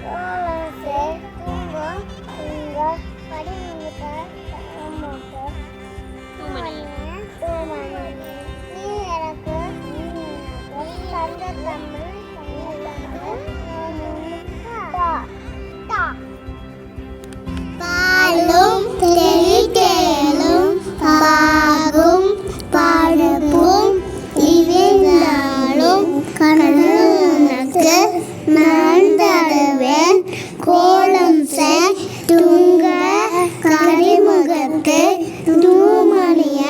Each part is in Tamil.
கோலத்தை தூங்கும் நீ எனக்கு தந்த தமிழ் பாலும் தெளித்தேலும் பாகும் பாடப்பும் இவைந்தாலும் கடலுனக்கு நான் தருவேன் கோலம் செய் துங்க கரிமுகத்து தூமணிய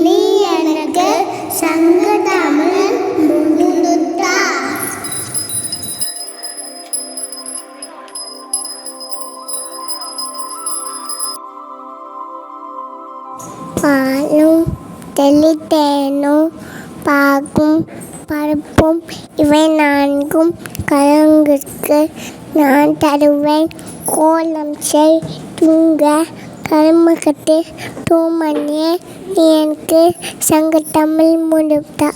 நீ எனக்கு சங்க தமிழ் முந்துத்தா. பாலும் தெளித்தேனும் பாகும் பருப்பும் இவை நான்கும் கலங்கிற்கு நான் தருவேன் கோலம் செய் தூங்க கருமுகத்து தூமணியே நீ எனக்கு சங்க தமிழ் முடுத்தா.